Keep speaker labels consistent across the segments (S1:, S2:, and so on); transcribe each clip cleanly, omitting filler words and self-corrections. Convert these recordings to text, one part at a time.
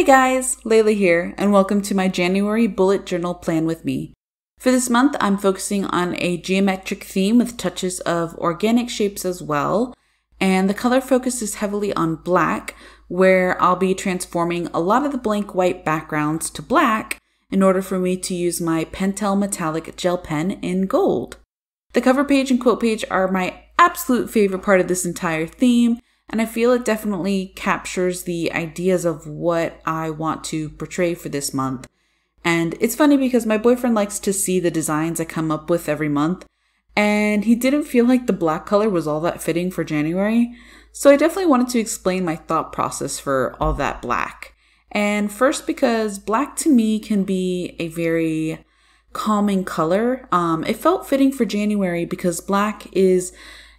S1: Hey guys, Layla here, and welcome to my January bullet journal plan with me. For this month, I'm focusing on a geometric theme with touches of organic shapes as well, and the color focus is heavily on black, where I'll be transforming a lot of the blank white backgrounds to black in order for me to use my Pentel metallic gel pen in gold. The cover page and quote page are my absolute favorite part of this entire theme, and I feel it definitely captures the ideas of what I want to portray for this month. And it's funny because my boyfriend likes to see the designs I come up with every month, and he didn't feel like the black color was all that fitting for January. So I definitely wanted to explain my thought process for all that black. And first, because black to me can be a very calming color. It felt fitting for January because black is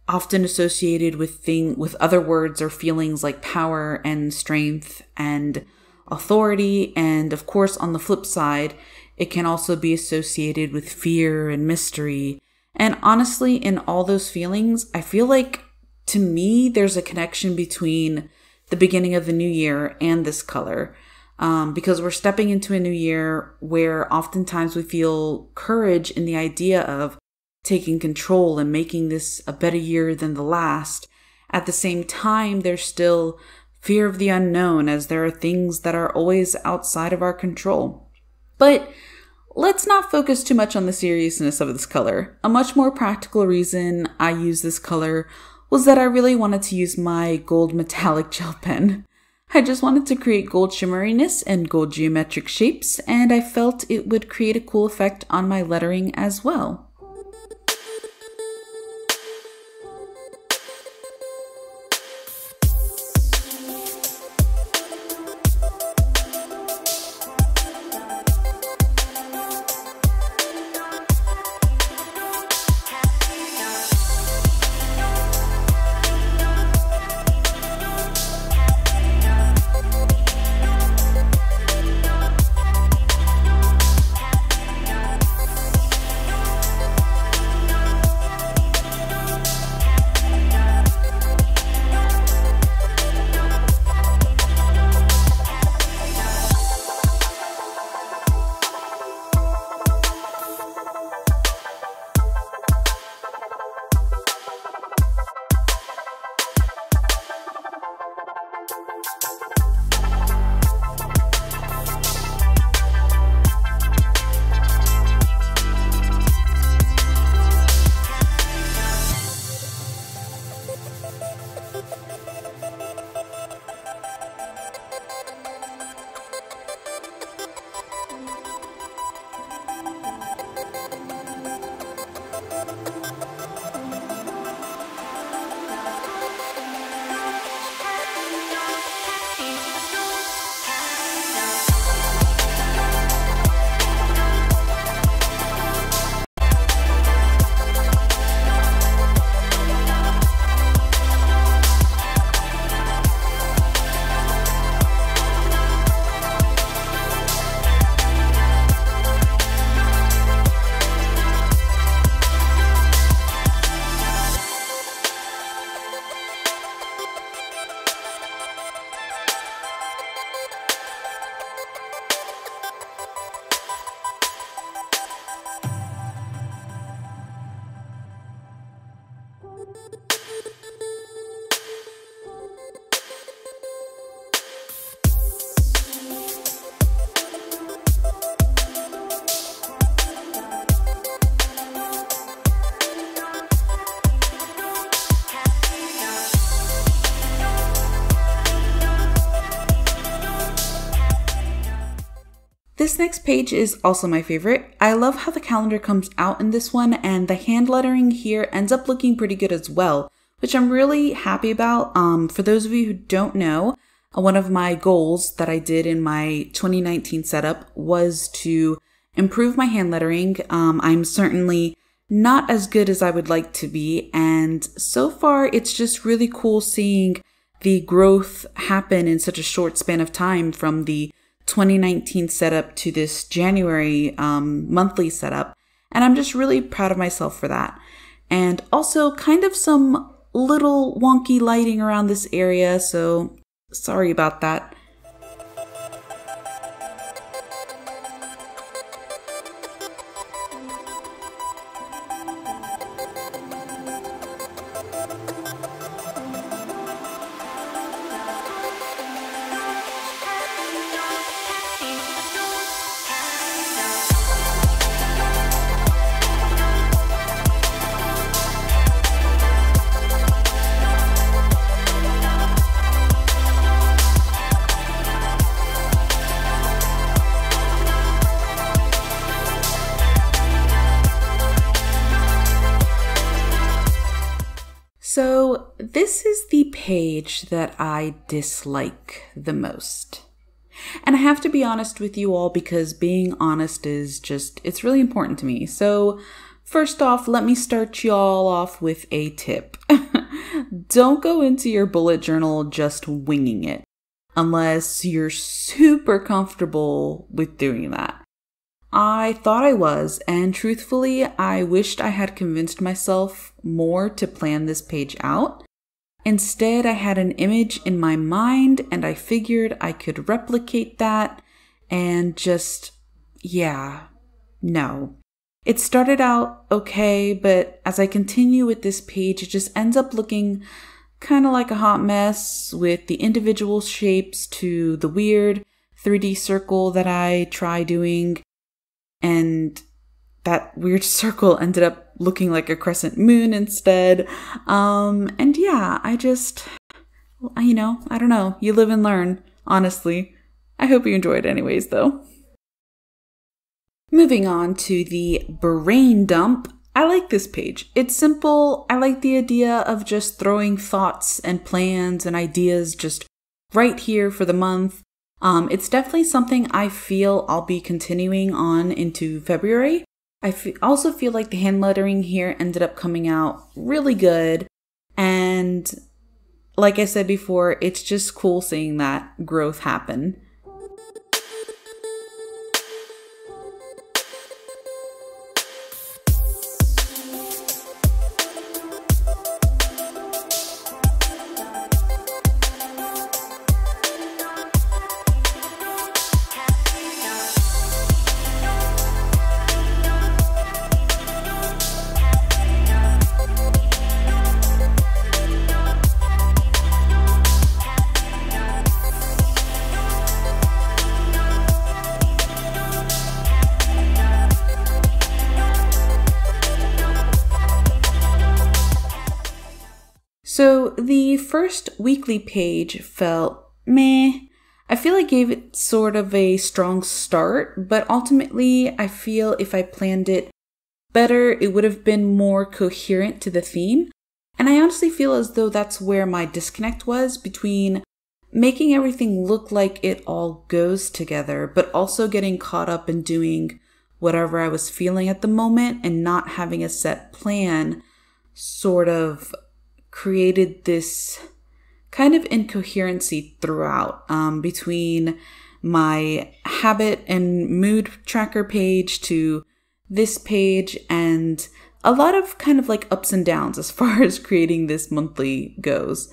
S1: often associated with other words or feelings like power and strength and authority. And of course, on the flip side, it can also be associated with fear and mystery. And honestly, in all those feelings, I feel like to me, there's a connection between the beginning of the new year and this color. Because we're stepping into a new year where oftentimes we feel courage in the idea of taking control and making this a better year than the last. At the same time, there's still fear of the unknown, as there are things that are always outside of our control. But let's not focus too much on the seriousness of this color. A much more practical reason I use this color was that I really wanted to use my gold metallic gel pen. I just wanted to create gold shimmeriness and gold geometric shapes, and I felt it would create a cool effect on my lettering as well. This next page is also my favorite. I love how the calendar comes out in this one, and the hand lettering here ends up looking pretty good as well, which I'm really happy about. For those of you who don't know, one of my goals that I did in my 2019 setup was to improve my hand lettering. I'm certainly not as good as I would like to be, and so far it's just really cool seeing the growth happen in such a short span of time from the 2019 setup to this January monthly setup. And I'm just really proud of myself for that. And also kind of some little wonky lighting around this area, so sorry about that. So this is the page that I dislike the most. And I have to be honest with you all because being honest is it's really important to me. So first off, let me start y'all off with a tip. Don't go into your bullet journal just winging it unless you're super comfortable with doing that. I thought I was, and truthfully, I wished I had convinced myself more to plan this page out. Instead, I had an image in my mind and I figured I could replicate that and no. It started out okay, but as I continue with this page, it just ends up looking kind of like a hot mess with the individual shapes to the weird 3D circle that I try doing. And that weird circle ended up looking like a crescent moon instead. And yeah, I don't know. You live and learn, honestly. I hope you enjoyed anyways, though. Moving on to the brain dump. I like this page. It's simple. I like the idea of just throwing thoughts and plans and ideas just right here for the month. It's definitely something I feel I'll be continuing on into February. I also feel like the hand lettering here ended up coming out really good. And like I said before, it's just cool seeing that growth happen. So the first weekly page felt meh. I feel I gave it sort of a strong start, but ultimately I feel if I planned it better, it would have been more coherent to the theme. And I honestly feel as though that's where my disconnect was between making everything look like it all goes together, but also getting caught up in doing whatever I was feeling at the moment and not having a set plan sort of created this kind of incoherency throughout between my habit and mood tracker page to this page, and a lot of kind of like ups and downs as far as creating this monthly goes.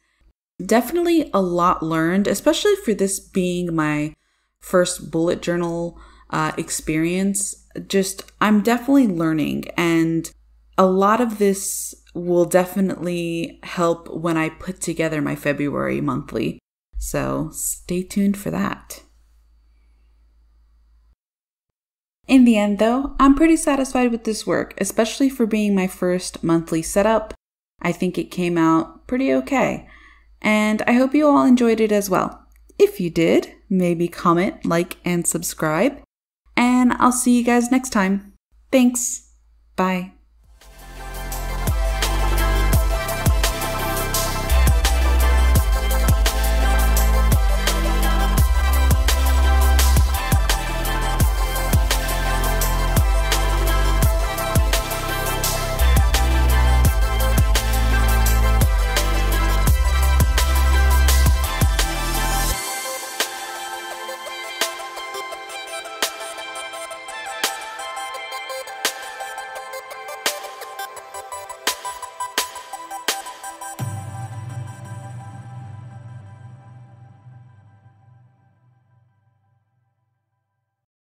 S1: Definitely a lot learned, especially for this being my first bullet journal experience. I'm definitely learning, and a lot of this will definitely help when I put together my February monthly. So stay tuned for that. In the end though, I'm pretty satisfied with this work, especially for being my first monthly setup. I think it came out pretty okay. And I hope you all enjoyed it as well. If you did, maybe comment, like, and subscribe. And I'll see you guys next time. Thanks. Bye.